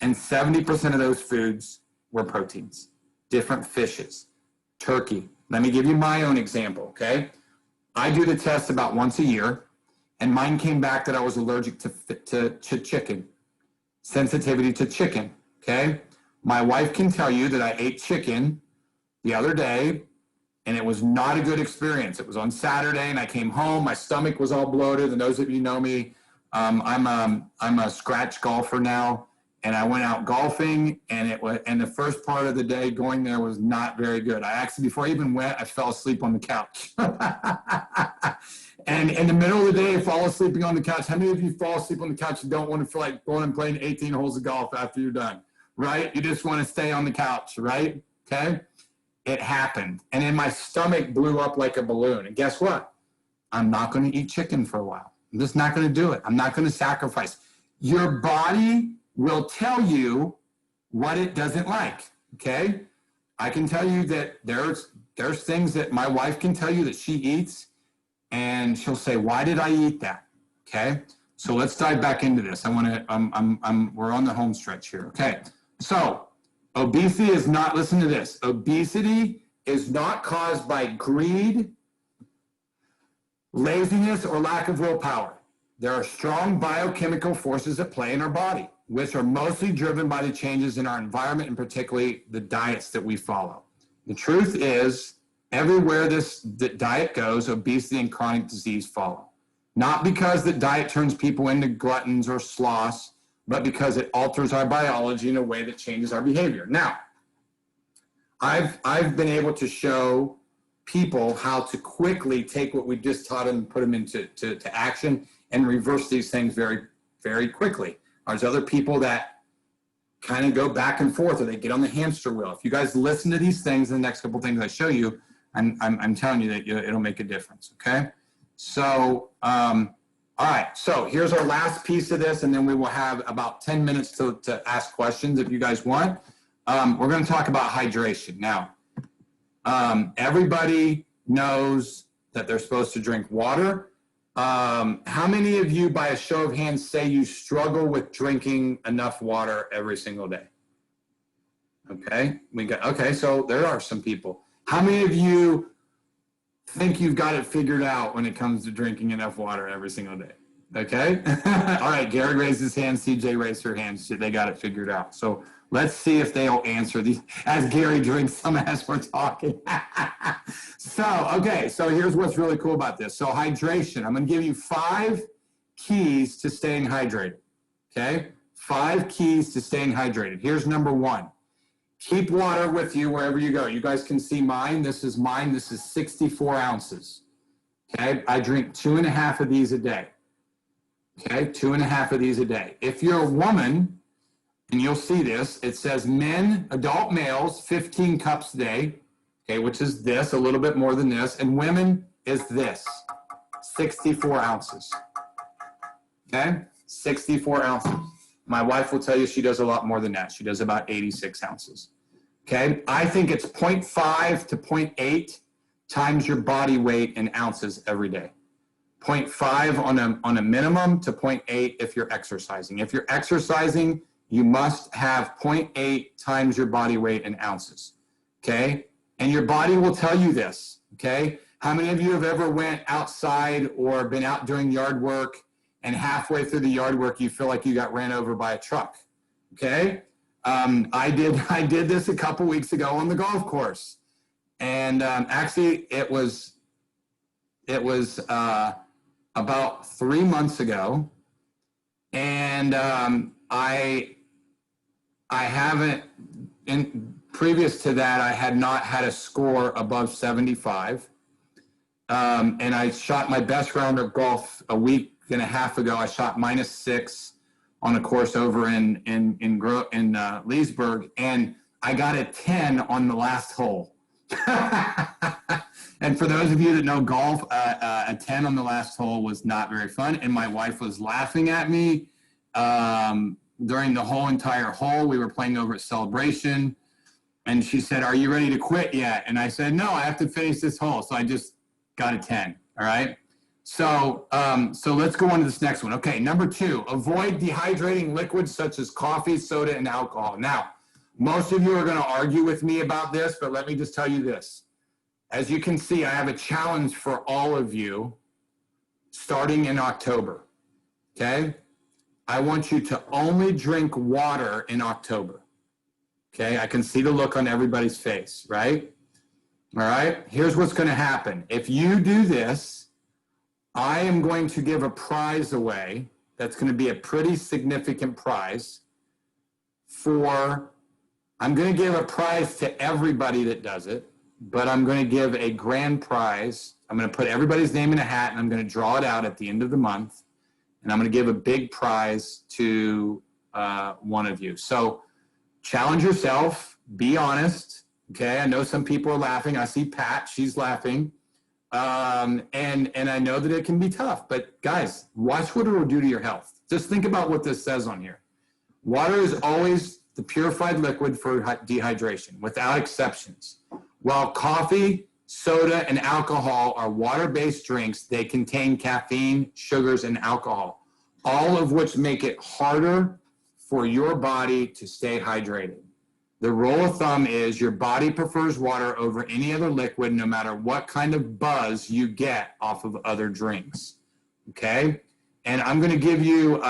And 70% of those foods were proteins, different fishes, turkey. Let me give you my own example, okay? I do the test about once a year, and mine came back that I was allergic to chicken, sensitivity to chicken, okay? My wife can tell you that I ate chicken the other day, and it was not a good experience. It was on Saturday, and I came home, my stomach was all bloated, and those of you know me, I'm a scratch golfer now, and I went out golfing, and the first part of the day going there was not very good. I actually, before I even went, I fell asleep on the couch. And in the middle of the day, fall asleep on the couch. How many of you fall asleep on the couch and don't want to feel like going and playing 18 holes of golf after you're done, right? You just want to stay on the couch, right? Okay? It happened. And then my stomach blew up like a balloon. And guess what? I'm not going to eat chicken for a while. I'm just not going to do it. I'm not going to sacrifice. Your body will tell you what it doesn't like, okay? I can tell you that there's things that my wife can tell you that she eats, and she'll say, why did I eat that? Okay, so let's dive back into this. We're on the home stretch here, okay? So obesity is not, listen to this, obesity is not caused by greed, laziness, or lack of willpower. There are strong biochemical forces at play in our body, which are mostly driven by the changes in our environment, and particularly the diets that we follow. The truth is, everywhere the diet goes, obesity and chronic disease follow. Not because the diet turns people into gluttons or sloths, but because it alters our biology in a way that changes our behavior. Now, I've been able to show people how to quickly take what we just taught them and put them into action and reverse these things very, very quickly. There's other people that kind of go back and forth, or they get on the hamster wheel. If you guys listen to these things, the next couple things I show you, I'm telling you that it'll make a difference, okay? So, all right, so here's our last piece of this, and then we will have about 10 minutes to ask questions if you guys want. We're gonna talk about hydration. Now, everybody knows that they're supposed to drink water. How many of you, by a show of hands, say you struggle with drinking enough water every single day? Okay, okay, so there are some people. How many of you think you've got it figured out when it comes to drinking enough water every single day? Okay, all right, Gary raised his hand, CJ raised her hand, so they got it figured out. So let's see if they'll answer these as Gary drinks some as we're talking. Okay, so here's what's really cool about this. So hydration, I'm gonna give you 5 keys to staying hydrated, okay? 5 keys to staying hydrated. Here's number 1. Keep water with you wherever you go. You guys can see mine. This is mine. This is 64 ounces, okay? I drink 2.5 of these a day, okay? 2.5 of these a day. If you're a woman, and you'll see this, it says men, adult males, 15 cups a day, okay, which is this, a little bit more than this, and women is this, 64 ounces, okay, 64 ounces. My wife will tell you she does a lot more than that. She does about 86 ounces, okay? I think it's 0.5 to 0.8 times your body weight in ounces every day. 0.5 on a minimum to 0.8 if you're exercising. If you're exercising, you must have 0.8 times your body weight in ounces, okay? And your body will tell you this, okay? How many of you have ever went outside or been out doing yard work, and halfway through the yard work, you feel like you got ran over by a truck, okay? I did this a couple weeks ago on the golf course. And actually, it was about 3 months ago. And I haven't, previous to that, I had not had a score above 75. And I shot my best round of golf a week and a half ago. I shot -6 on a course over in Leesburg, and I got a 10 on the last hole. And for those of you that know golf, a 10 on the last hole was not very fun. And my wife was laughing at me during the whole entire hole. We were playing over at Celebration. And she said, "Are you ready to quit yet?" And I said, "No, I have to finish this hole." So I just got a 10. All right. So let's go on to this next one. Okay, number 2, avoid dehydrating liquids such as coffee, soda, and alcohol. Now, most of you are going to argue with me about this, but let me just tell you this. As you can see, I have a challenge for all of you starting in October. Okay? I want you to only drink water in October. Okay? I can see the look on everybody's face, right? All right? Here's what's going to happen. If you do this, I am going to give a prize away that's going to be a pretty significant prize I'm going to give a prize to everybody that does it, but I'm going to give a grand prize. I'm going to put everybody's name in a hat, and I'm going to draw it out at the end of the month, and I'm going to give a big prize to one of you. So challenge yourself, be honest, okay? I know some people are laughing. I see Pat, she's laughing. And I know that it can be tough, but guys, watch what it will do to your health. Just think about what this says on here. Water is always the purified liquid for dehydration, without exceptions. While coffee, soda, and alcohol are water-based drinks, they contain caffeine, sugars, and alcohol, all of which make it harder for your body to stay hydrated. The rule of thumb is your body prefers water over any other liquid, no matter what kind of buzz you get off of other drinks, okay? And I'm going to give you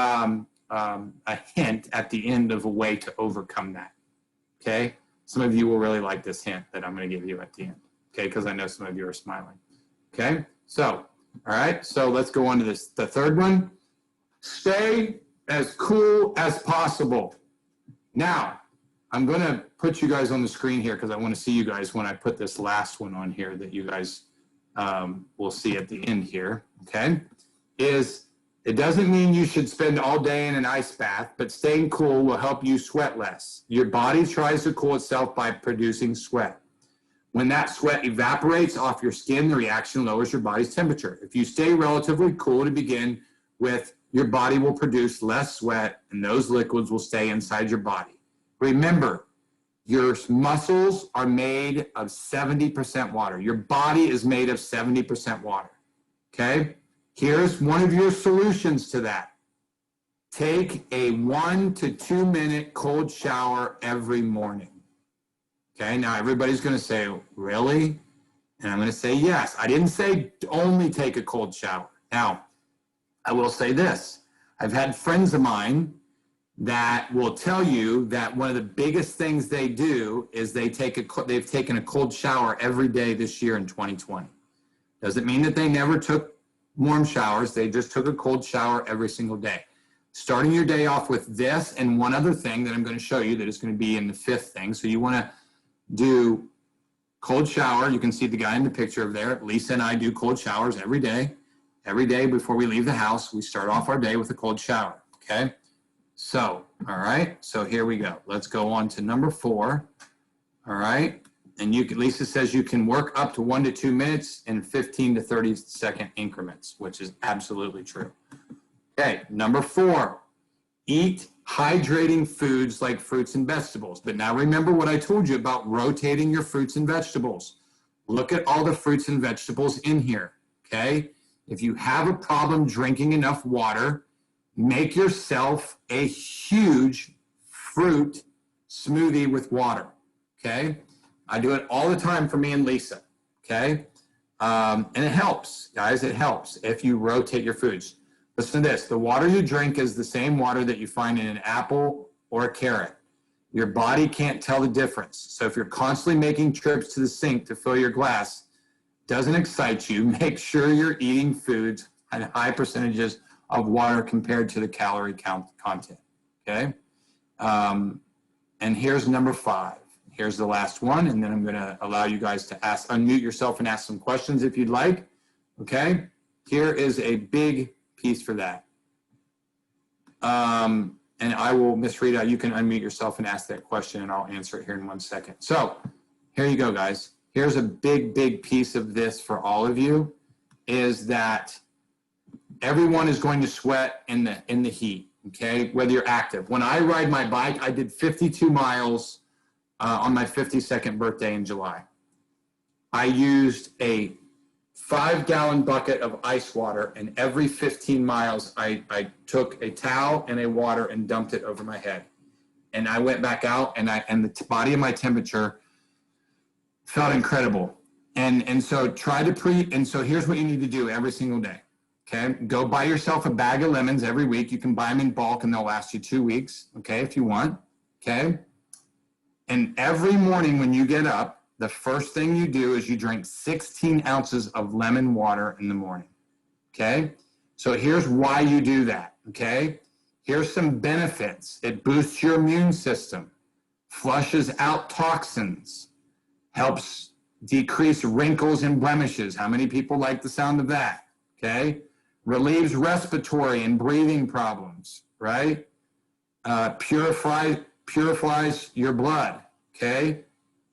a hint at the end of a way to overcome that, okay? Some of you will really like this hint that I'm going to give you at the end, okay? Because I know some of you are smiling, okay? So, all right, so let's go on to this. The third one, stay as cool as possible. Now, I'm going to put you guys on the screen here because I want to see you guys when I put this last one on here that you guys will see at the end here, okay? It doesn't mean you should spend all day in an ice bath, but staying cool will help you sweat less. Your body tries to cool itself by producing sweat. When that sweat evaporates off your skin, the reaction lowers your body's temperature. If you stay relatively cool to begin with, your body will produce less sweat, and those liquids will stay inside your body. Remember, your muscles are made of 70% water. Your body is made of 70% water, okay? Here's one of your solutions to that. Take a 1 to 2 minute cold shower every morning, okay? Now, everybody's going to say, really? And I'm going to say, yes. I didn't say only take a cold shower. Now, I will say this. I've had friends of mine that will tell you that one of the biggest things they do is they've taken a cold shower every day this year in 2020. Doesn't mean that they never took warm showers. They just took a cold shower every single day. Starting your day off with this and one other thing that I'm going to show you that is going to be in the 5th thing. So you want to do cold shower. You can see the guy in the picture over there. Lisa and I do cold showers every day. Every day before we leave the house, we start off our day with a cold shower, okay? So, all right, so here we go. Let's go on to number 4, all right? And Lisa says you can work up to 1 to 2 minutes in 15 to 30 second increments, which is absolutely true. Okay, number 4, eat hydrating foods like fruits and vegetables. But now remember what I told you about rotating your fruits and vegetables. Look at all the fruits and vegetables in here, okay? If you have a problem drinking enough water, make yourself a huge fruit smoothie with water, okay? I do it all the time for me and Lisa, okay? And it helps, guys, it helps if you rotate your foods. Listen to this, the water you drink is the same water that you find in an apple or a carrot. Your body can't tell the difference. So if you're constantly making trips to the sink to fill your glass, doesn't excite you, make sure you're eating foods at high percentages of water compared to the calorie content, okay? And here's number 5. Here's the last one, and then I'm gonna allow you guys to unmute yourself and ask some questions if you'd like, okay? Here is a big piece for that. And I will, Ms. Rita, you can unmute yourself and ask that question, and I'll answer it here in 1 second. So here you go, guys. here's a big piece of this for all of you, is that everyone is going to sweat in the heat, okay? Whether you're active. When I ride my bike, I did 52 miles on my 52nd birthday in July. I used a 5-gallon bucket of ice water, and every 15 miles, I took a towel and a water and dumped it over my head. And I went back out, and the body of my temperature felt incredible. And so so here's what you need to do every single day. Okay, go buy yourself a bag of lemons every week. You can buy them in bulk and they'll last you 2 weeks, okay, if you want, okay? And every morning when you get up, the first thing you do is you drink 16 ounces of lemon water in the morning, okay? So here's why you do that, okay? Here's some benefits. It boosts your immune system, flushes out toxins, helps decrease wrinkles and blemishes. How many people like the sound of that, okay? Relieves respiratory and breathing problems, right? Purifies your blood, okay?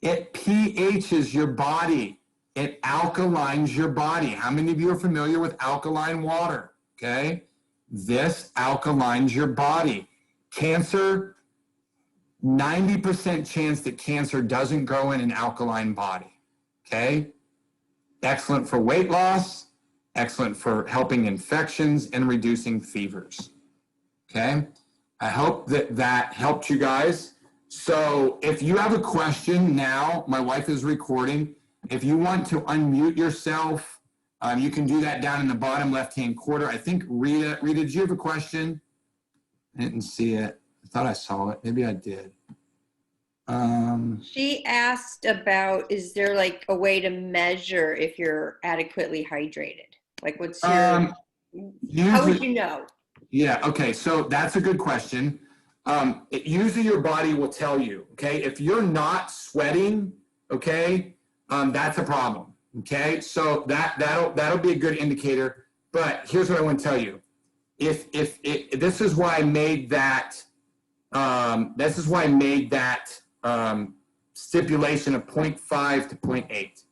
It pHs your body. It alkalines your body. How many of you are familiar with alkaline water, okay? This alkalines your body. Cancer, 90% chance that cancer doesn't grow in an alkaline body, okay? Excellent for weight loss, excellent for helping infections and reducing fevers, okay? I hope that helped you guys. So if you have a question now, my wife is recording. If you want to unmute yourself, you can do that down in the bottom left-hand corner. I think Rita, did you have a question? I didn't see it. I thought I saw it. Maybe I did. She asked about, is there like a way to measure if you're adequately hydrated? Like what's your, how would you know? Yeah, okay, so that's a good question. Usually your body will tell you, okay? If you're not sweating, okay, that's a problem, okay? So that'll be a good indicator. But here's what I want to tell you. This is why I made that, stipulation of 0.5 to 0.8,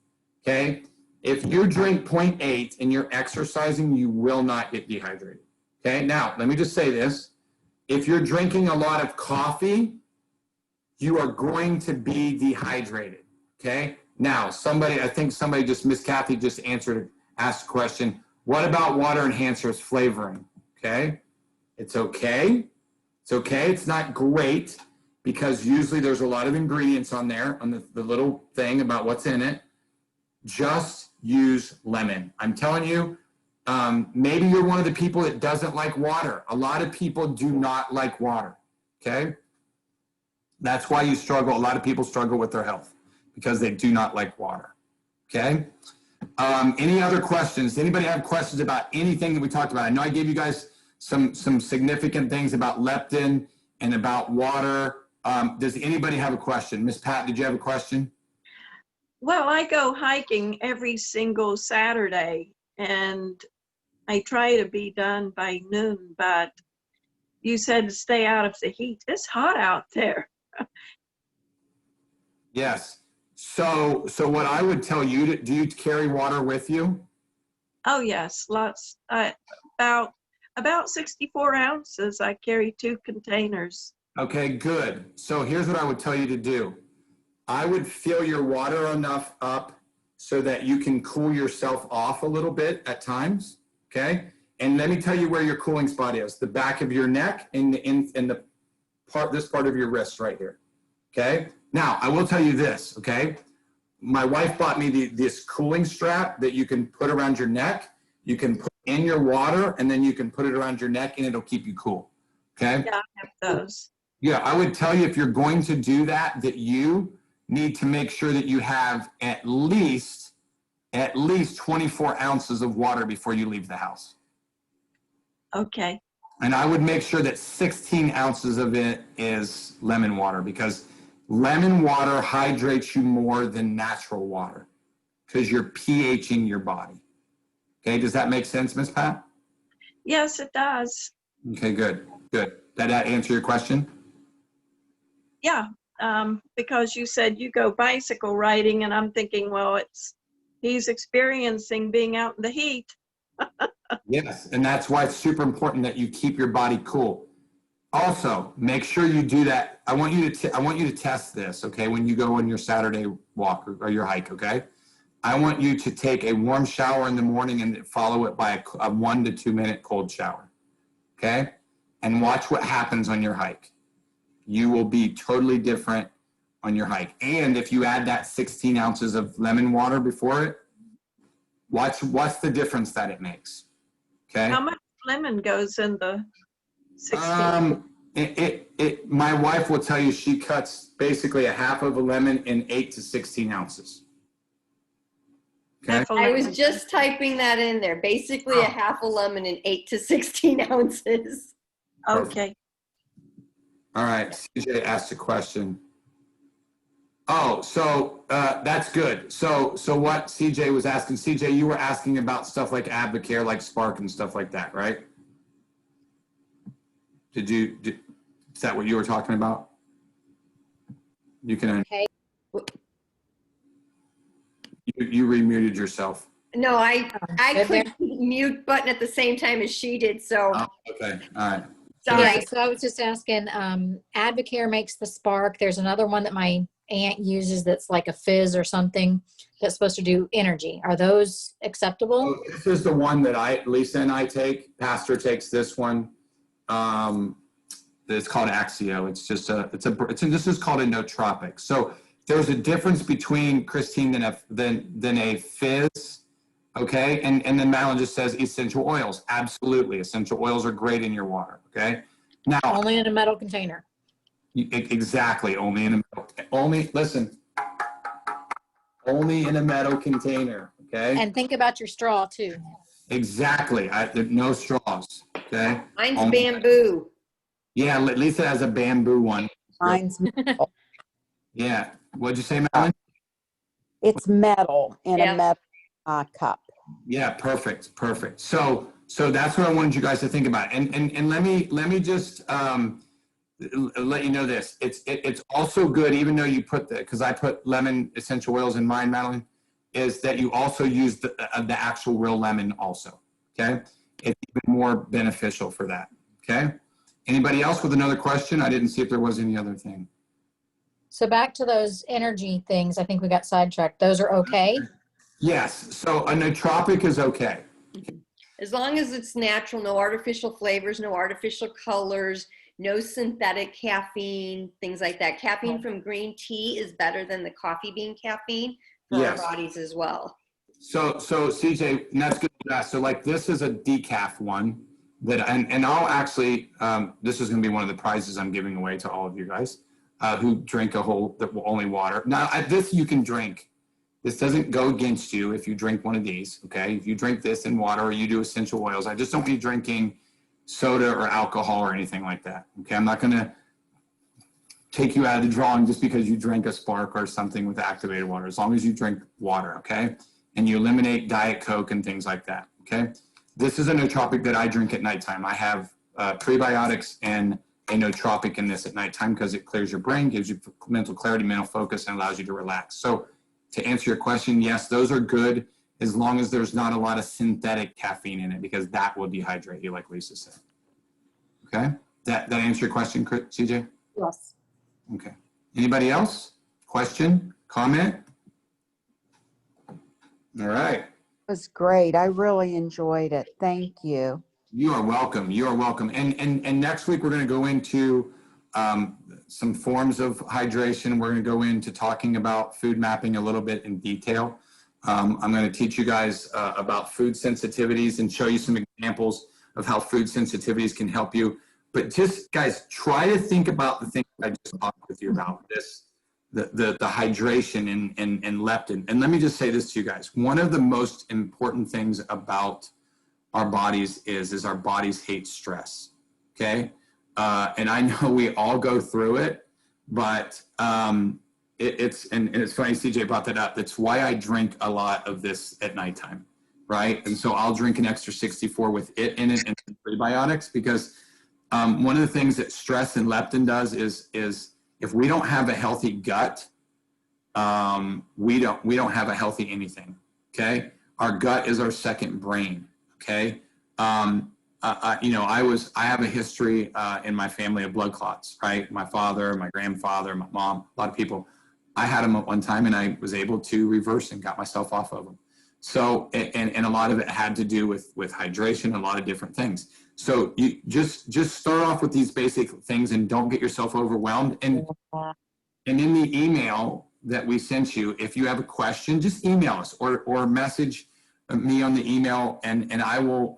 okay? If you drink 0.8 and you're exercising, you will not get dehydrated, okay? Now, let me just say this. If you're drinking a lot of coffee, you are going to be dehydrated, okay? Now, I think somebody Miss Kathy just asked a question. What about water enhancers flavoring, okay? It's okay. It's okay. It's not great because usually there's a lot of ingredients on there, on the little thing about what's in it. Just use lemon. I'm telling you, maybe you're one of the people that doesn't like water. A lot of people do not like water, okay? That's why you struggle. A lot of people struggle with their health because they do not like water, okay? Any other questions? Anybody have questions about anything that we talked about? I know I gave you guys some significant things about leptin and about water. Does anybody have a question? Miss Pat, did you have a question? Well, I go hiking every single Saturday, and I try to be done by noon, but you said to stay out of the heat. It's hot out there. Yes. So what I would tell you, do you carry water with you? Oh yes, lots. About 64 ounces. I carry 2 containers. Okay, good. So here's what I would tell you to do. I would fill your water enough up so that you can cool yourself off a little bit at times, okay? And let me tell you where your cooling spot is. The back of your neck and this part of your wrist right here, okay? Now, I will tell you this, okay? My wife bought me this cooling strap that you can put around your neck. You can put in your water, and then you can put it around your neck, and it'll keep you cool, okay? Yeah, I have those. Yeah, I would tell you if you're going to do that you need to make sure that you have at least 24 ounces of water before you leave the house. Okay. And I would make sure that 16 ounces of it is lemon water, because lemon water hydrates you more than natural water because you're pHing your body. Okay, does that make sense, Miss Pat? Yes, it does. Okay, good. Did that answer your question? Yeah, because you said you go bicycle riding, and I'm thinking, well, he's experiencing being out in the heat. Yes, and that's why it's super important that you keep your body cool. Also, make sure you do that. I want you to test this, okay? When you go on your Saturday walk or your hike, okay? I want you to take a warm shower in the morning and follow it by a 1 to 2 minute cold shower, okay? And watch what happens on your hike. You will be totally different on your hike. And if you add that 16 ounces of lemon water before it, watch the difference that it makes, okay? How much lemon goes in the 16? My wife will tell you she cuts basically a half of a lemon in 8 to 16 ounces. Okay. Half a I was lemon. just typing that in there. Basically a half a lemon in 8 to 16 ounces. Okay. All right, CJ asked a question. Oh, so that's good. So what CJ was asking, CJ, you were asking about stuff like Advocare, like Spark and stuff like that, right? Is that what you were talking about? You can, Okay. you remuted yourself. No, I Good there. clicked the mute button at the same time as she did, so Oh, okay, all right. sorry. Yeah, so I was just asking, Advocare makes the Spark. There's another one that my aunt uses that's like a fizz or something that's supposed to do energy. Are those acceptable? So this is the one that Lisa and I take. Pastor takes this one. It's called Axio. It's just this is called a nootropic. So there's a difference between, Christine, than a fizz. Okay, and then Madeline just says essential oils. Absolutely, essential oils are great in your water. Okay, now Only in a metal container. exactly, only in a metal container. Okay, And think about your straw too. exactly. No straws. Okay, Mine's Only- bamboo. Yeah, Lisa has a bamboo one. Mine's metal. Yeah, what'd you say, Madeline? It's metal in Yeah. a metal cup. Yeah, perfect. So that's what I wanted you guys to think about. And let me just let you know this. It's also good, even though you put because I put lemon essential oils in mine, Madeline, is that you also use the actual real lemon also. Okay, it's even more beneficial for that. Okay. Anybody else with another question? I didn't see if there was any other thing. So back to those energy things, I think we got sidetracked. Those are okay? Yes. So a nootropic is okay. As long as it's natural, no artificial flavors, no artificial colors, no synthetic caffeine, things like that. Caffeine from green tea is better than the coffee bean caffeine for Yes. our bodies as well. So CJ, and that's good to ask. So like this is a decaf one that, and I'll actually, this is going to be one of the prizes I'm giving away to all of you guys who drink only water. Now this you can drink. This doesn't go against you if you drink one of these, okay? If you drink this in water or you do essential oils, I just don't want you drinking soda or alcohol or anything like that, okay? I'm not gonna take you out of the drawing just because you drank a Spark or something with activated water, as long as you drink water, okay? And you eliminate Diet Coke and things like that, okay? This is a nootropic that I drink at nighttime. I have prebiotics and a nootropic in this at nighttime because it clears your brain, gives you mental clarity, mental focus, and allows you to relax. So to answer your question, yes, those are good as long as there's not a lot of synthetic caffeine in it, because that will dehydrate you, like Lisa said. Okay, that answer your question, CJ? Yes. Okay. Anybody else? Question, comment? All right. It was great. I really enjoyed it. Thank you. You are welcome. You are welcome. And next week we're going to go into some forms of hydration. We're going to go into talking about food mapping a little bit in detail. I'm going to teach you guys about food sensitivities and show you some examples of how food sensitivities can help you. But just guys, try to think about the things I just talked with you about, the hydration and leptin. And let me just say this to you guys. One of the most important things about our bodies is our bodies hate stress. Okay. And I know we all go through it, but it's funny CJ brought that up. That's why I drink a lot of this at nighttime, right? And so I'll drink an extra 64 with it in it and prebiotics, because one of the things that stress and leptin does is if we don't have a healthy gut, we don't have a healthy anything. Okay. Our gut is our second brain. Okay. You know, I have a history in my family of blood clots, right? My father, my grandfather, my mom, a lot of people. I had them at one time and I was able to reverse and got myself off of them. So, and a lot of it had to do with hydration, a lot of different things. So you just start off with these basic things and don't get yourself overwhelmed. And in the email that we sent you, if you have a question, just email us or message me on the email, and I will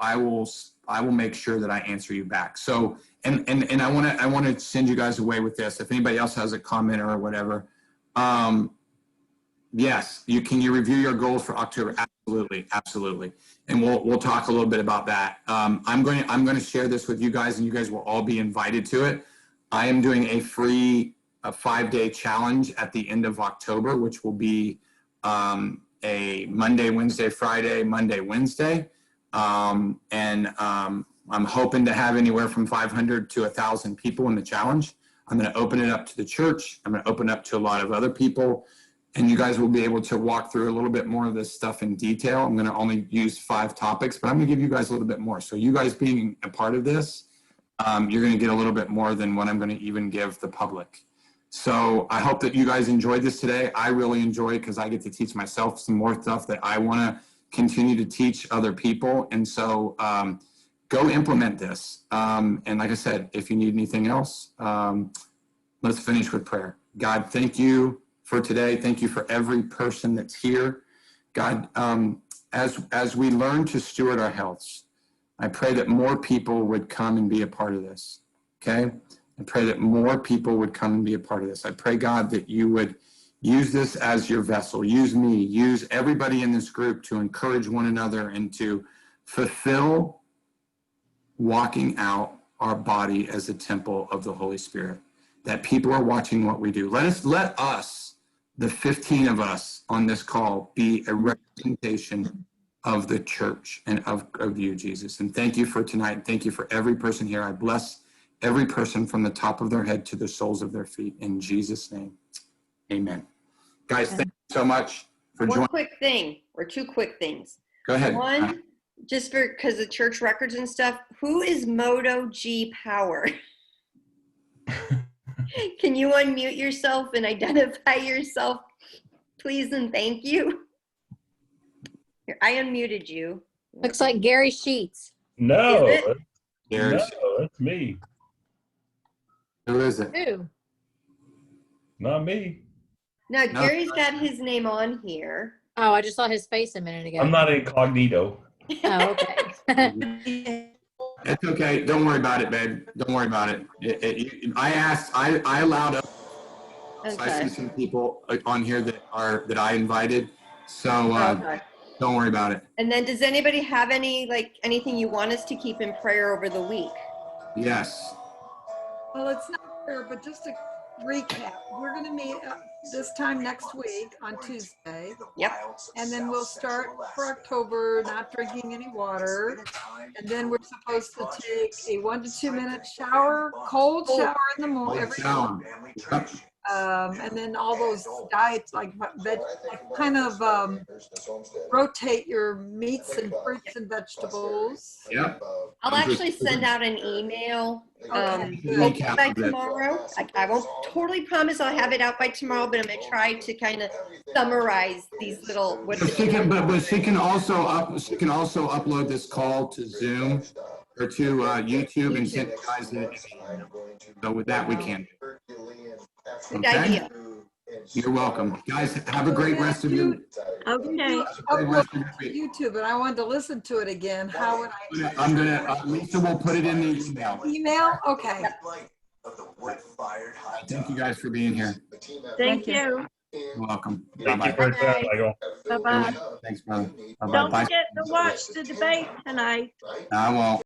make sure that I answer you back. So, and I want to send you guys away with this. If anybody else has a comment or whatever, yes, can you review your goals for October? Absolutely. And we'll talk a little bit about that. I'm going to share this with you guys, and you guys will all be invited to it. I am doing a free 5-day challenge at the end of October, which will be a Monday, Wednesday, Friday, Monday, Wednesday. I'm hoping to have anywhere from 500 to 1,000 people in the challenge. I'm going to open it up to the church. I'm going to open it up to a lot of other people. And you guys will be able to walk through a little bit more of this stuff in detail. I'm going to only use 5 topics, but I'm going to give you guys a little bit more. So you guys being a part of this, you're going to get a little bit more than what I'm going to even give the public. So I hope that you guys enjoyed this today. I really enjoy it because I get to teach myself some more stuff that I want to continue to teach other people. And so go implement this. And like I said, if you need anything else, let's finish with prayer. God, thank you for today. Thank you for every person that's here. God, as we learn to steward our healths, I pray that more people would come and be a part of this. Okay? I pray that more people would come and be a part of this. I pray, God, that you would use this as your vessel. Use me, use everybody in this group to encourage one another and to fulfill walking out our body as a temple of the Holy Spirit, that people are watching what we do. Let us, the 15 of us on this call, be a representation of the church and of you, Jesus. And thank you for tonight. Thank you for every person here. I bless every person from the top of their head to the soles of their feet. In Jesus' name, amen. Guys, thank you so much for joining. One quick thing, or 2 quick things. Go ahead. One, just because of church records and stuff, who is Moto G Power? Can you unmute yourself and identify yourself, please and thank you? Here, I unmuted you. Looks like Gary Sheets. No, Is it? Gary, no, that's me. who is it? Ooh. Not me. No, No. Gary's got his name on here. Oh, I just saw his face a minute ago. I'm not incognito. Oh, okay. It's okay. Don't worry about it, babe. Don't worry about it. I allowed us. So I see some people on here that I invited. So Okay. don't worry about it. And then does anybody have anything you want us to keep in prayer over the week? Yes. Well, it's not fair, but just to recap, we're going to meet this time next week on Tuesday. Yep. And then we'll start for October, not drinking any water. And then we're supposed to take a 1 to 2 minute shower, cold shower in the morning, every Down. Yep. and then all those diets, kind of rotate your meats and fruits and vegetables. Yep. I'll actually send out an email Recap by of it. tomorrow. I won't totally promise I'll have it out by tomorrow, but I'm going to try to kind of summarize these little. But she can also upload this call to Zoom or to YouTube and send you guys an email. So with that, we can. Good Okay? idea. You're welcome. Guys, have a great rest of your Okay. YouTube, and I wanted to listen to it again. How would Lisa will put it in the email. email? Okay. Thank you guys for being here. Thank you. You're welcome. Thank you Bye-bye. for that, Michael. Bye-bye. Thanks, brother. Bye-bye. Don't Bye. forget to watch the debate tonight. I won't.